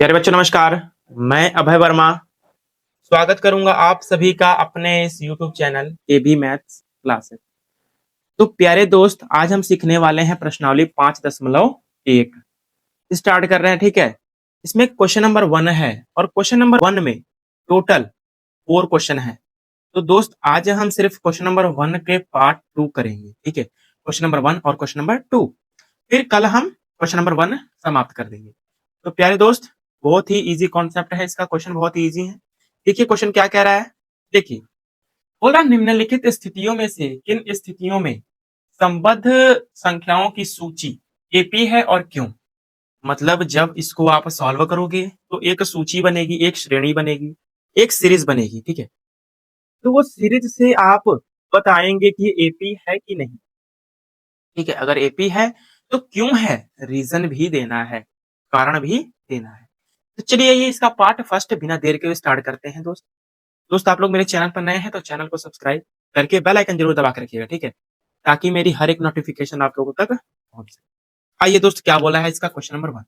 प्यारे बच्चों नमस्कार। मैं अभय वर्मा स्वागत करूंगा आप सभी का अपने इस YouTube चैनल केबी मैथ्स क्लासेस। तो प्यारे दोस्त, आज हम सीखने वाले हैं प्रश्नावली 5.1 स्टार्ट कर रहे हैं। ठीक है, इसमें क्वेश्चन नंबर 1 है और क्वेश्चन नंबर 1 में टोटल 4 क्वेश्चन है। तो दोस्त आज हम सिर्फ क्वेश्चन नंबर 1 के पार्ट 2 करेंगे। ठीक है, क्वेश्चन नंबर 1 और क्वेश्चन नंबर 2, फिर कल हम क्वेश्चन नंबर 1 समाप्त कर देंगे। तो प्यारे दोस्त, बहुत ही इजी कॉन्सेप्ट है इसका, क्वेश्चन बहुत ही इजी है। देखिए क्वेश्चन क्या कह रहा है। देखिए, बोल रहा निम्नलिखित स्थितियों में से किन स्थितियों में संबद्ध संख्याओं की सूची एपी है और क्यों। मतलब जब इसको आप सॉल्व करोगे तो एक सूची बनेगी, एक श्रेणी बनेगी, एक सीरीज बनेगी। ठीक है, तो वो सीरीज से आप बताएंगे कि ये एपी है कि नहीं। ठीक है, अगर एपी है तो क्यों है, रीजन भी देना है, कारण भी देना है। तो चलिए ये इसका पार्ट फर्स्ट बिना देर के स्टार्ट करते हैं। दोस्त आप लोग मेरे चैनल पर नए हैं तो चैनल को सब्सक्राइब करके बेल आइकन जरूर दबा कर रखिएगा। ठीक है, ताकि मेरी हर एक नोटिफिकेशन आप लोगों तक पहुंच सके। आइए दोस्त, क्या बोला है इसका क्वेश्चन नंबर 1।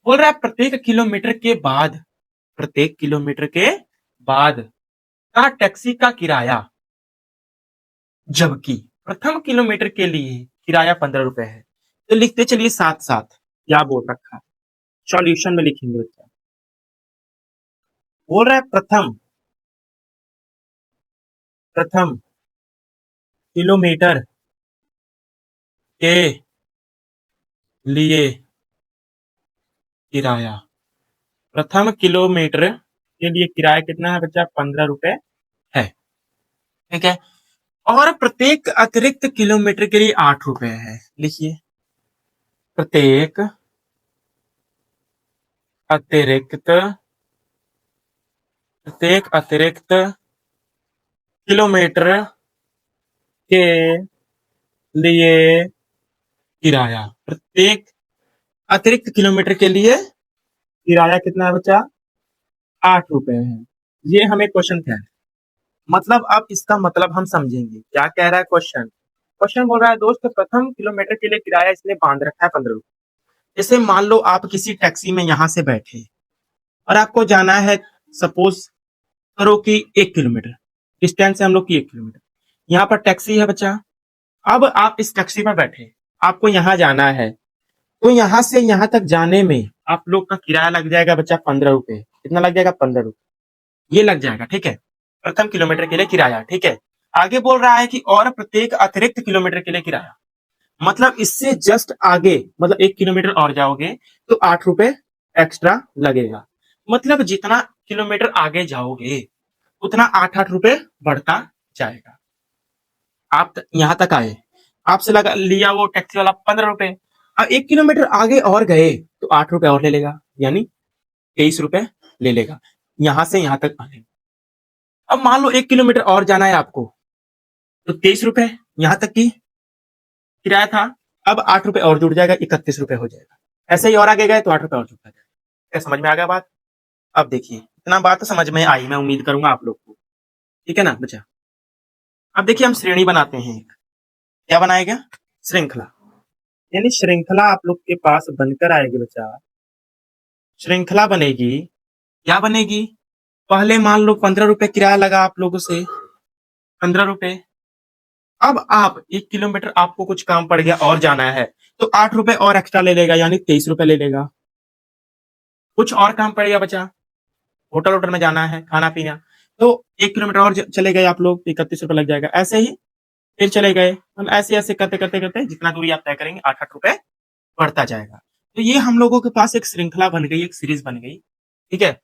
बोल रहा है प्रत्येक किलोमीटर के बाद का टैक्सी का किराया, जबकि प्रथम किलोमीटर के लिए किराया 15 रुपए है। तो लिखते चलिए साथ साथ क्या बोल रखा है, सॉल्यूशन में लिखेंगे बच्चा। बोल रहा है प्रथम प्रथम किलोमीटर के लिए किराया, प्रथम किलोमीटर के लिए किराया कितना है बच्चा, 15 रुपए है। ठीक है, और प्रत्येक अतिरिक्त किलोमीटर के लिए 8 रुपए है। लिखिए, प्रत्येक अतिरिक्त प्रत्येक अतिरिक्त किलोमीटर के लिए किराया, प्रत्येक अतिरिक्त किलोमीटर के लिए किराया कितना है बच्चा, 8 रुपए है। ये हमें क्वेश्चन क्या है, मतलब अब इसका मतलब हम समझेंगे क्या कह रहा है क्वेश्चन। क्वेश्चन बोल रहा है दोस्त, प्रथम किलोमीटर के लिए किराया इसने बांध रखा है 15 रुपए। जैसे मान लो आप किसी टैक्सी में यहां से बैठे और आपको जाना है, सपोज करो कि 1 किलोमीटर डिस्टेंस है हम लोग की, 1 किलोमीटर। यहाँ पर टैक्सी है बच्चा। अब आप इस टैक्सी पर बैठे, आपको यहाँ जाना है, तो यहाँ से यहाँ तक जाने में आप लोग का किराया लग जाएगा बच्चा 15 रुपए। कितना लग जाएगा, 15 रुपए ये लग जाएगा। ठीक है, प्रथम किलोमीटर के लिए किराया। ठीक है, आगे बोल रहा है कि और प्रत्येक अतिरिक्त किलोमीटर के लिए किराया, मतलब इससे जस्ट आगे, मतलब 1 किलोमीटर और जाओगे तो 8 रुपए एक्स्ट्रा लगेगा। मतलब जितना किलोमीटर आगे जाओगे उतना 8 8 रुपए बढ़ता जाएगा। आप यहां तक आए, आपसे लगा लिया वो टैक्सी वाला 15 रुपए। अब 1 किलोमीटर आगे और गए तो 8 रुपए और ले लेगा, यानी 23 रुपए ले लेगा यहां से यहां तक आने। अब मान लो 1 किलोमीटर और जाना है आपको, तो 23 रुपए यहां तक की किराया था। अब 8 रुपए और जुड़ जाएगा, 31 रुपए हो जाएगा। ऐसे ही और आगे गए तो 8 रुपए और जुड़ जाएगा। क्या समझ में आ गया बात। अब देखिए, इतना बात तो समझ में आई, मैं उम्मीद करूंगा आप लोग को। ठीक है ना बच्चा। अब देखिए हम श्रेणी बनाते हैं एक। क्या बनाएगा, श्रृंखला। यानी श्रृंखला आप लोग के पास बनकर आएगी बच्चा। श्रृंखला बनेगी, क्या बनेगी, पहले मान लो 15 रुपए किराया लगा आप लोगों से, 15 रुपए। अब आप 1 किलोमीटर आपको कुछ काम पड़ गया और जाना है, तो 8 रुपए और एक्स्ट्रा ले लेगा, यानी 23 रुपए ले लेगा। कुछ और काम पड़ गया बचा, होटल वोटल में जाना है, खाना पीना, तो 1 किलोमीटर और चले गए आप लोग, 31 रुपए लग जाएगा। ऐसे ही फिर चले गए, हम ऐसे ऐसे करते करते करते जितना दूरी आप तय करेंगे 8 8 रुपए बढ़ता जाएगा। तो ये हम लोगों के पास एक श्रृंखला बन गई, एक सीरीज बन गई। ठीक है,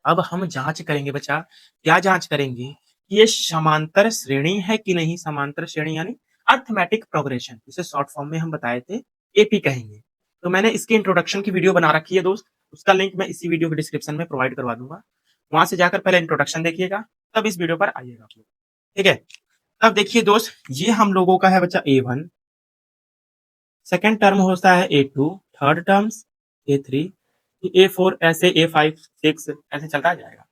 अब हम जांच करेंगे बच्चा, क्या जांच करेंगे कि ये समांतर श्रेणी है कि नहीं। समांतर श्रेणी यानी अर्थमेटिक प्रोग्रेशन, जिसे शॉर्ट फॉर्म में हम बताए थे एपी कहेंगे। तो मैंने इसकी इंट्रोडक्शन की वीडियो बना रखी है दोस्त, उसका लिंक मैं इसी वीडियो के डिस्क्रिप्शन में प्रोवाइड करवा दूंगा। वहां से जाकर पहले इंट्रोडक्शन देखिएगा, तब इस वीडियो पर आइएगा आप लोग। ठीक है, अब देखिए दोस्त, ये हम लोगों का है बच्चा A1, सेकेंड टर्म होता है A2, third terms A3, A4, ऐसे A5 6 ऐसे चलता जाएगा।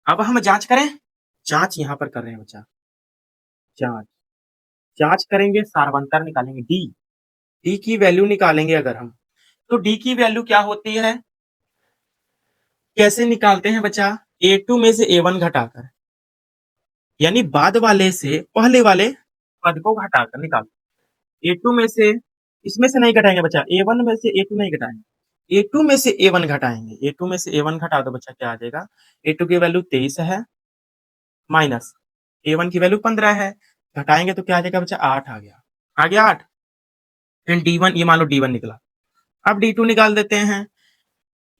अब हम जांच करें, जांच यहां पर कर रहे हैं बच्चा। जांच जांच करेंगे, सार्वंतर निकालेंगे, डी की वैल्यू निकालेंगे अगर हम, तो डी की वैल्यू क्या होती है, कैसे निकालते हैं बच्चा? A2 में से A1 घटाकर, यानी बाद वाले से पहले वाले पद को घटाकर निकालो। A2 में से, इसमें से नहीं घटाएंगे बच्चा, A1 में से A2 नहीं घटाएंगे, A2 में से A1 घटाएंगे। A2 में से A1 घटा दो बच्चा, क्या आ जाएगा? A2 की वैल्यू 23 है, माइनस A1 की वैल्यू 15 है, घटाएंगे तो क्या आ जाएगा बच्चा? 8 आ गया। आ गया 8। फिर D1, ये मान लो D1 निकला। अब D2 निकाल देते हैं।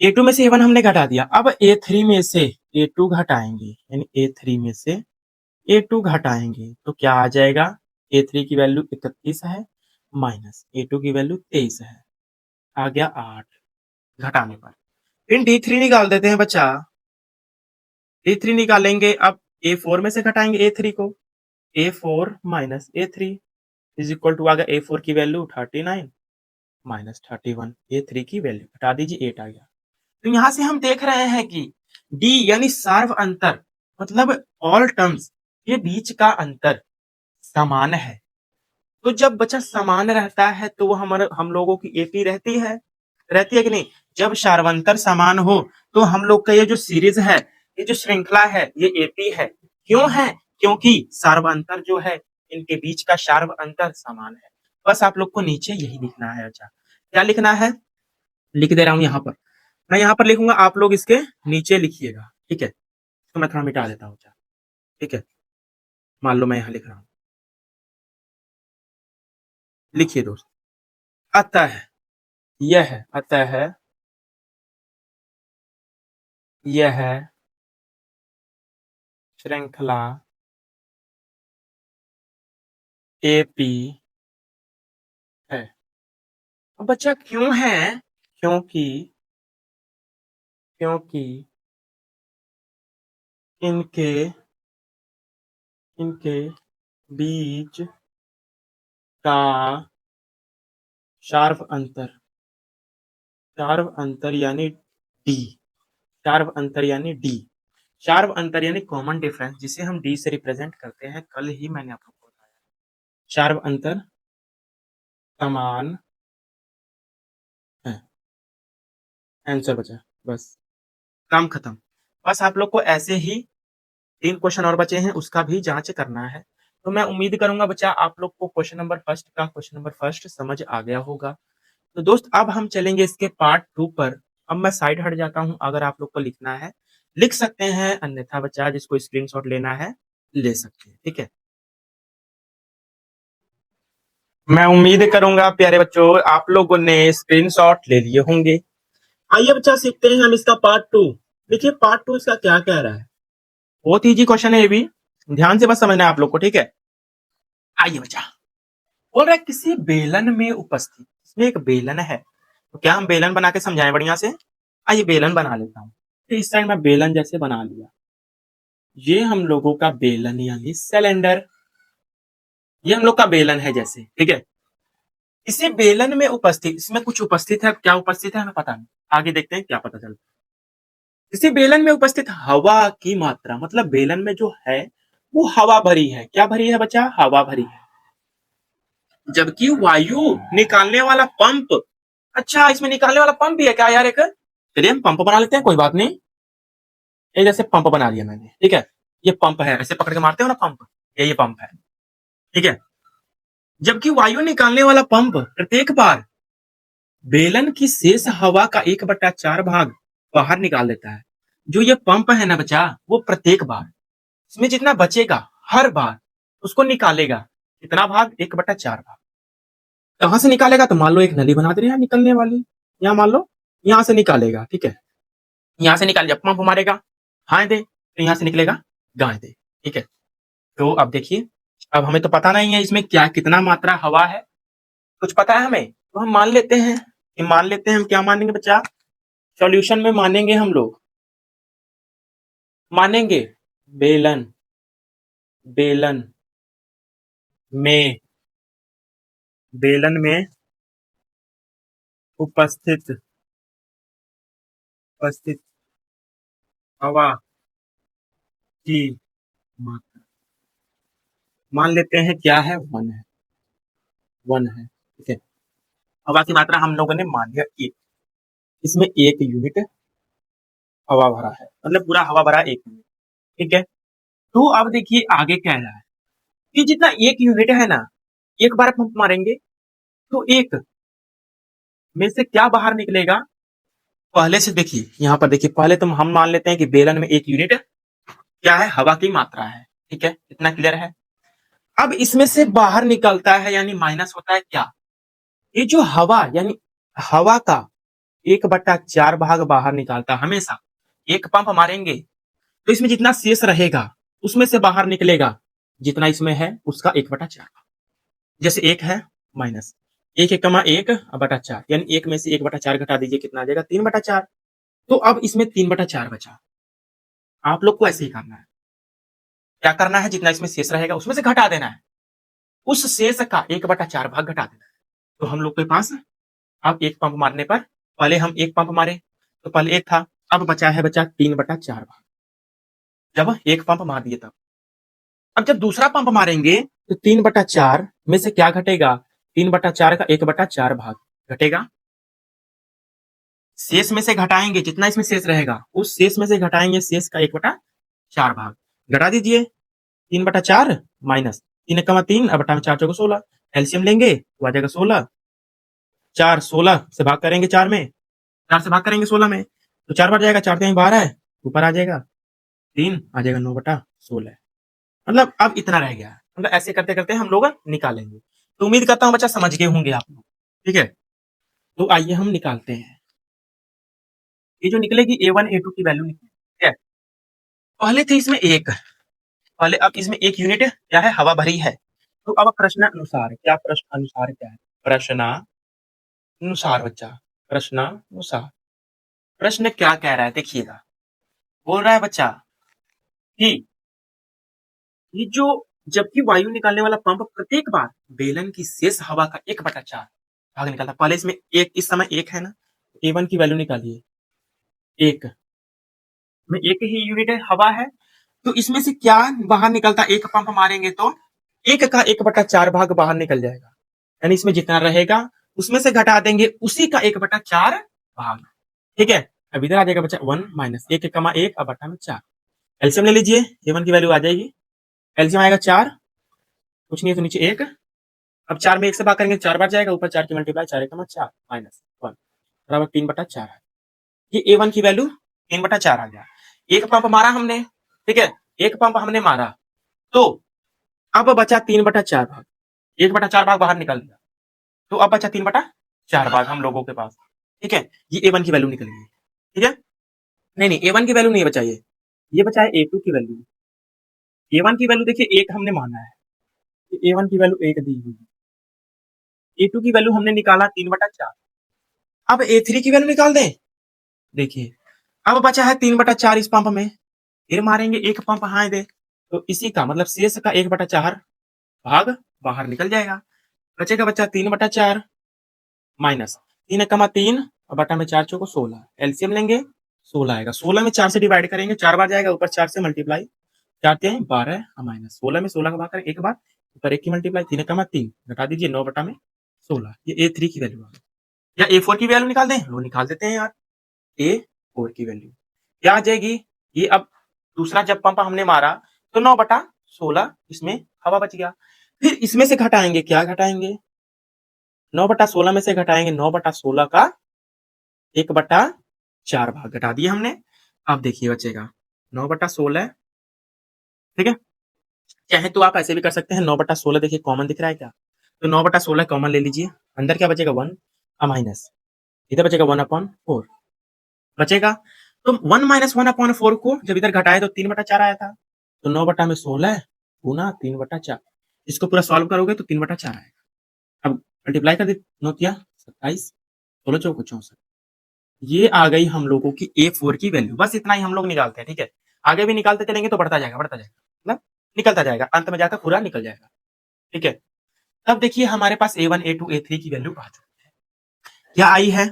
A2 में से A1 हमने घटा दिया, अब A3 में से A2 घटाएंगे, यानी A3 में से A2 घटाएंगे तो क्या आ जाएगा? A3 की वैल्यू 31 है, माइनस A2 की वैल्यू 23 है, आ गया 8 घटाने पर। फिर D3 निकाल देते हैं बच्चा। D3 निकालेंगे, अब A4 में से घटाएंगे A3 को, A4 minus A3 is equal to आ गया A4 की वैल्यू 39 माइनस 31, A3 की वैल्यू घटा दीजिए, 8 आ गया। तो यहां से हम देख रहे हैं कि D यानी सार्व अंतर, मतलब ऑल टर्म्स के बीच का अंतर समान है। तो जब बच्चा समान रहता है तो वो हम लोगों की एपी रहती है कि नहीं? जब सार्वंतर समान हो तो हम लोग का ये जो सीरीज है, ये जो श्रृंखला है, ये एपी है। क्यों है? क्योंकि सार्वंतर जो है, इनके बीच का सार्व अंतर समान है। बस आप लोग को नीचे यही लिखना है। अच्छा, क्या लिखना है? लिख दे रहा हूं यहाँ पर, मैं यहाँ पर लिखूंगा, आप लोग इसके नीचे लिखिएगा, ठीक है? तो मैं थोड़ा मिटा देता हूँ, ठीक है? मान लो मैं यहाँ लिख रहा हूँ, लिखिए दोस्त। अतः यह श्रृंखला एपी है। अब बच्चा क्यों है? क्योंकि क्योंकि इनके इनके बीच का शार्व अंतर यानी डी, शार्व अंतर यानी डी, शार्व अंतर यानी कॉमन डिफरेंस, जिसे हम डी से रिप्रेजेंट करते हैं। कल ही मैंने आपको बताया, शार्व अंतर समान है। आंसर बचा, बस काम खत्म। बस आप लोग को ऐसे ही 3 क्वेश्चन और बचे हैं, उसका भी जांच करना है। तो मैं उम्मीद करूंगा बच्चा आप लोग को क्वेश्चन नंबर फर्स्ट समझ आ गया होगा। तो दोस्त अब हम चलेंगे इसके पार्ट 2 पर। अब मैं साइड हट जाता हूं, अगर आप लोग को लिखना है लिख सकते हैं, अन्यथा बच्चा जिसको स्क्रीनशॉट लेना है ले सकते हैं, ठीक है? मैं उम्मीद करूंगा प्यारे बच्चों आप लोगों ने स्क्रीनशॉट ले लिए होंगे। आइए बच्चा सीखते हैं हम इसका पार्ट 2। देखिए पार्ट 2 इसका क्या कह रहा है, बहुत इजी क्वेश्चन है ये भी, ध्यान से बस समझना है आप लोग को, ठीक है? आइए बच्चा, बोल रहा है किसी बेलन में उपस्थित, इसमें एक बेलन है, तो क्या हम बेलन बना के समझाएं बढ़िया से? आइए बेलन बना लेता हूं। तो इस साइड में बेलन जैसे बना लिया, ये हम लोगों का बेलन यानी सिलेंडर, ये हम लोग का बेलन है जैसे, ठीक है? इसी बेलन में उपस्थित, इसमें कुछ उपस्थित है, क्या उपस्थित है हमें पता नहीं, आगे देखते हैं क्या पता चलता है। इसी बेलन में उपस्थित हवा की मात्रा, मतलब बेलन में जो है वो हवा भरी है। क्या भरी है बच्चा? हवा भरी है। जबकि वायु निकालने वाला पंप, अच्छा इसमें निकालने वाला पंप भी है क्या यार? एक चलिए हम पंप बना लेते हैं, कोई बात नहीं। ये जैसे पंप बना लिया मैंने, ठीक है? ये पंप है, ऐसे पकड़ के मारते हो ना पंप, ये पंप है, ठीक है? जबकि वायु निकालने वाला पंप प्रत्येक बार बेलन की शेष हवा का 1/4 भाग बाहर निकाल देता है। जो ये पंप है ना बच्चा, वो प्रत्येक बार इसमें जितना बचेगा हर बार उसको निकालेगा। कितना भाग? 1/4 भाग। कहां से निकालेगा? तो मान लो एक नली बना दे रहे हैं निकलने वाली, यहाँ मान लो यहां से निकालेगा, ठीक है? यहां से निकाल, जब पंप मारेगा हाय दे तो यहां से निकलेगा गाय दे, ठीक है? तो अब देखिए, अब हमें तो पता नहीं है इसमें क्या कितना मात्रा हवा है, कुछ पता है हमें तो हम मान लेते हैं कि, मान लेते हैं हम, क्या मानेंगे बच्चा? सॉल्यूशन में मानेंगे हम लोग, मानेंगे बेलन बेलन में बेलन में उपस्थित उपस्थित हवा की मात्रा मान लेते हैं क्या है? 1 है, 1 है, ठीक है? हवा की मात्रा हम लोगों ने मान लिया 1, इसमें 1 यूनिट हवा भरा है, मतलब पूरा हवा भरा 1 यूनिट। ठीक है, तो अब देखिए आगे क्या है कि जितना 1 यूनिट है ना, एक बार पंप मारेंगे तो एक में से क्या बाहर निकलेगा। पहले से देखिए, यहाँ पर देखिए, पहले तो हम मान लेते हैं कि बेलन में 1 यूनिट क्या है, हवा की मात्रा है। ठीक है, इतना क्लियर है। अब इसमें से बाहर निकलता है यानी माइनस होता है क्या, ये जो हवा यानी हवा का 1/4 भाग बाहर निकालता है हमेशा। एक पंप मारेंगे तो इसमें जितना शेष रहेगा उसमें से बाहर निकलेगा जितना इसमें है उसका 1/4। जैसे 1 है माइनस 1 1 यानी 1 में से 1/4 घटा दीजिए, कितना आ जाएगा 3/4। तो अब इसमें 3/4 बचा। आप लोग को ऐसे ही करना है, क्या करना है, जितना इसमें शेष रहेगा उसमें से घटा देना है, उस शेष का 1/4 भाग घटा देना है। तो हम लोग के पास अब एक पंप मारने पर, पहले हम एक पंप मारे तो पहले 1 था, अब बचा 3/4 भाग, जब एक पंप मार दिए तब। अब जब दूसरा पंप मारेंगे तो 3/4 में से क्या घटेगा, 3/4 का 1/4 भाग घटेगा। शेष में से घटाएंगे, जितना इसमें शेष रहेगा उस शेष में से घटाएंगे शेष का 1/4 भाग, घटा दीजिए 3/4 माइनस 3 अब बटा में 4 चौको 16, एलसीएम लेंगे तो आ जाएगा 16। 4 16 से भाग करेंगे 4 में, 4 से भाग करेंगे 16 में तो 4 बार जाएगा, 4 3 12 है, ऊपर आ जाएगा 3 आ जाएगा 9/16। मतलब अब इतना रह गया, मतलब ऐसे करते करते हम लोग निकालेंगे। तो उम्मीद करता हूं बच्चा समझ गए होंगे आप लोग। ठीक है, तो आइए हम निकालते हैं। ये जो निकलेगी A1 A2 की वैल्यू निकलेगी। ठीक है, पहले थे इसमें एक, पहले अब इसमें 1 यूनिट क्या है, हवा भरी है। तो अब प्रश्नानुसार क्या, प्रश्नानुसार क्या है, प्रश्नानुसार बच्चा, प्रश्नानुसार प्रश्न क्या कह रहा है देखिएगा। बोल रहा है बच्चा कि ये जो जबकि वायु निकालने वाला पंप प्रत्येक बार बेलन की शेष हवा का 1/4 भाग निकालता। पहले इसमें एक, इस समय 1 है ना, A1 की वैल्यू निकालिए, 1 में 1 ही यूनिट है, हवा है। तो इसमें से क्या बाहर निकलता, एक पंप मारेंगे तो 1 का 1/4 भाग बाहर निकल जाएगा, यानी इसमें जितना रहेगा उसमें से घटा देंगे उसी का 1/4 भाग। ठीक है, अब इधर आ जाएगा बच्चा 1 माइनस 1 1 अब बटा में 4, एलसीएम ले लीजिए, A1 की वैल्यू आ जाएगी, एलसीएम आएगा 4, कुछ नहीं है तो नीचे 1। अब 4 में 1 से भाग करेंगे 4 बार जाएगा, ऊपर 4 की मल्टीप्लाई 4 4 माइनस 1 बराबर 3/4 है। ये A1 की वैल्यू 3/4 आ गया। एक पंप मारा हमने, ठीक है, एक पंप हमने मारा तो अब बचा 3/4 भाग, 1/4 भाग बाहर निकल गया, तो अब बचा 3/4 भाग हम लोगों के पास। ठीक है, ये A1 की वैल्यू निकल गई। ठीक है, नहीं नहीं A1 की वैल्यू नहीं बचा, ये बचा है A2 की वैल्यू। A1 की वैल्यू देखिए 1 हमने माना है, A1 की वैल्यू 1 दी हुई है, A2 की वैल्यू हमने निकाला 3/4। अब A3 की वैल्यू निकाल दें, देखिए अब बचा है 3/4 इस पंप में, फिर मारेंगे एक पंप हाई दे तो इसी का मतलब शेष का 1/4 भाग बाहर निकल जाएगा, बचेगा बच्चा 3/4 माइनस 3 और बटा में 4 चौको 16, एलसीएम लेंगे 16 आएगा, 16 में 4 से डिवाइड करेंगे 4 बार जाएगा, ऊपर 4 से मल्टीप्लाई 4 3 12 माइनस 16 में 16 का भाग करें एक बार, ऊपर 1 की मल्टीप्लाई 3 घटा दीजिए 9 बटा में 16। ये A3 की वैल्यू आ गई। या A4 की वैल्यू निकाल दें, लो निकाल देते हैं यार। A4 की वैल्यू क्या आ जाएगी, ये अब दूसरा जब पंप हमने मारा तो 9/16 इसमें हवा बच गया, फिर इसमें से घटाएंगे, क्या घटाएंगे 9/16 में से घटाएंगे 9/16 का 1/4 भाग घटा दिए हमने। अब देखिए बचेगा 9/16। ठीक है, चाहे तो आप ऐसे भी कर सकते हैं, 9/16 देखिए कॉमन दिख रहा है क्या, तो 9/16 कॉमन ले लीजिए, अंदर क्या बचेगा 1 माइनस, इधर बचेगा 1/4 बचेगा। तो 1 माइनस 1/4 को जब इधर घटाए तो 3/4 आया था, तो 9 बटा में 16 गुना 3/4, इसको पूरा सॉल्व करोगे तो 3/4 आएगा। अब मल्टीप्लाई कर दे, 9 किया 27, 16 चौको 64, ये आ गई हम लोगों की A4 की वैल्यू। बस इतना ही हम लोग निकालते हैं। ठीक है, आगे भी निकालते चलेंगे तो बढ़ता जाएगा मतलब निकलता जाएगा, अंत में जाकर पूरा निकल जाएगा। ठीक है, तब देखिए हमारे पास A1 A2 A3 की वैल्यू आ चुकी है, क्या आई है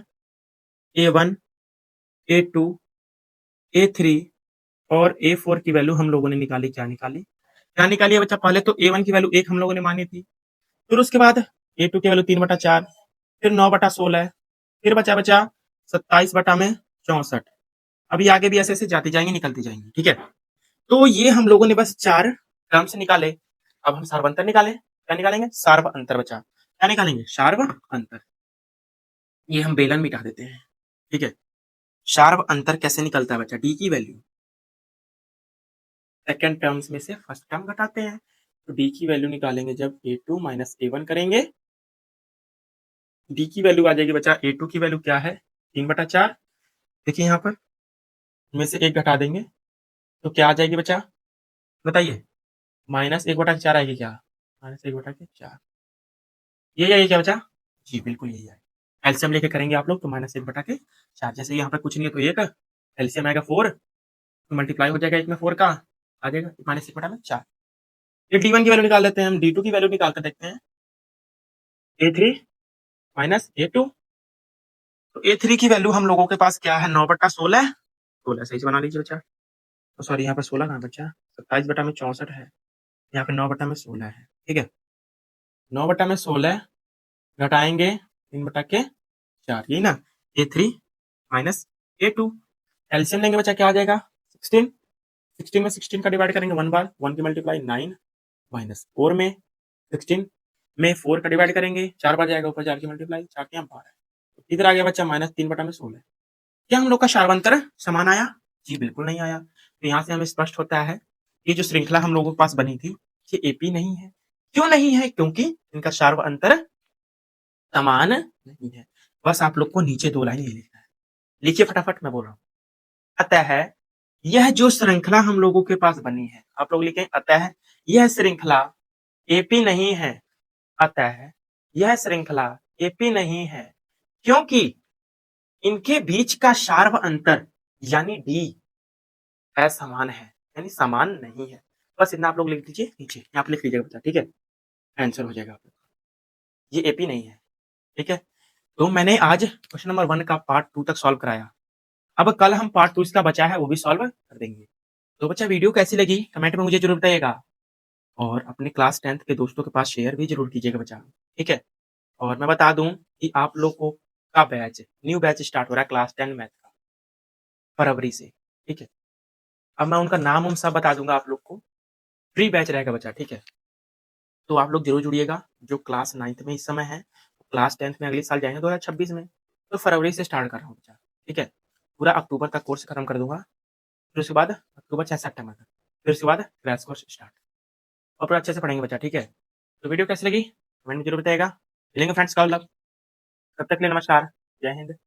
A1 A2 A3 और A4 की वैल्यू हम लोगों ने निकाली, क्या निकाली है बच्चा, पहले तो A1 की वैल्यू 1 हम लोगों ने मानी थी, फिर उसके बाद A2 की वैल्यू 3/4, फिर 9/16, फिर बचा 27 बटा में 64, अभी आगे भी ऐसे ऐसे जाती जाएंगी, निकलती जाएंगी, ठीक है। तो ये हम लोगों ने बस 4 टर्म्स निकाले। अब हम सार्वंतर निकालें। क्या निकालेंगे? सार्व अंतर बचा। क्या निकालेंगे? सार्व अंतर। ये हम बेलन मिटा देते हैं, ठीक है। सार्व अंतर कैसे निकलता है बच्चा? डी की वैल्यू सेकेंड टर्म्स में से फर्स्ट टर्म घटाते हैं। तो डी की वैल्यू निकालेंगे जब a2 माइनस a1 करेंगे। डी की वैल्यू आ जाएगी बच्चा, a2 की वैल्यू क्या है? 3/4। देखिए यहाँ पर में से एक घटा देंगे तो क्या आ जाएगी बच्चा? बताइए। -1/4 आएगी क्या? -1/4 यही आएगी क्या बच्चा? जी बिल्कुल यही आएगी। एलसीएम लेके करेंगे आप लोग तो -1/4। जैसे यहाँ पर कुछ नहीं है तो एक एलसीएम आएगा 4, तो मल्टीप्लाई हो जाएगा एक में 4 का, आ जाएगा -1/4। ये D1 की वैल्यू निकाल देते हैं हम। D2 की वैल्यू निकाल कर देखते हैं। A3 minus A2। तो A3 की वैल्यू हम लोगों के पास क्या है? 9/16। 16 सही से बना लीजिए बच्चा। तो सॉरी यहाँ पर 16 कहाँ बच्चा? 27/64 है। यहाँ पे 9/16 है, ठीक है। 9/16 घटाएंगे 3/4, यही ना। A3 minus A2। एलसीएम लेंगे बच्चा, क्या आ जाएगा? 16। 16 में 16 का डिवाइड करेंगे 1 बार, 1 की मल्टीप्लाई 9 माइनस 4 में 16 में 4 का डिवाइड करेंगे 4 बार जाएगा ऊपर, 4 की मल्टीप्लाई 4 के 12। इधर आ गया बच्चा -3/16। क्या हम लोग का सार्वंतर समान आया? जी बिल्कुल नहीं आया। तो यहाँ से हमें स्पष्ट होता है ये जो श्रृंखला हम लोगों के पास बनी थी ये एपी नहीं है। क्यों नहीं है? क्योंकि इनका सार्व अंतर समान नहीं है। बस आप लोग को नीचे 2 लाइन ये लिखना है। लिखिए फटाफट, मैं बोल रहा हूँ। अतः यह जो श्रृंखला हम लोगों के पास बनी है, आप लोग लिखें अतः यह श्रृंखला एपी नहीं है। अतः यह श्रृंखला एपी नहीं है क्योंकि इनके बीच का सार्व अंतर यानी डी असमान है, यानी समान नहीं है। बस इतना आप लोग लिख दीजिए नीचे, यहाँ पे लिख लीजिएगा बच्चा, ठीक है। आंसर हो जाएगा आप लोग का। ये एपी नहीं है, ठीक है। तो मैंने आज क्वेश्चन नंबर 1 का पार्ट 2 तक सॉल्व कराया। अब कल हम पार्ट 2 इसका बचा है वो भी सॉल्व कर देंगे। तो बच्चा वीडियो कैसी लगी कमेंट में मुझे जरूर बताइएगा, और अपने क्लास 10th के दोस्तों के पास शेयर भी जरूर कीजिएगा बच्चा, ठीक है। और मैं बता दूं कि आप लोग को का बैच, न्यू बैच स्टार्ट हो रहा है क्लास 10 मैथ का, फरवरी से, ठीक है। अब मैं उनका नाम हम सब बता दूंगा आप लोग को। फ्री बैच रहेगा बच्चा, ठीक है। तो आप लोग जरूर जुड़िएगा। जो क्लास 9th में इस समय है, क्लास 10th में अगले साल जाएंगे 2026 में, तो फरवरी से स्टार्ट कर रहा हूँ बच्चा, ठीक है। पूरा अक्टूबर तक कोर्स खत्म कर दूंगा, फिर उसके बाद अक्टूबर चाहे सितंबर तक, फिर उसके बाद क्रैश कोर्स स्टार्ट, और पूरा अच्छे से पढ़ेंगे बच्चा, ठीक है। तो वीडियो कैसी लगी कमेंट में जरूर बताइएगा। मिलेंगे फ्रेंड्स कल। तब तक के लिए नमस्कार, जय हिंद।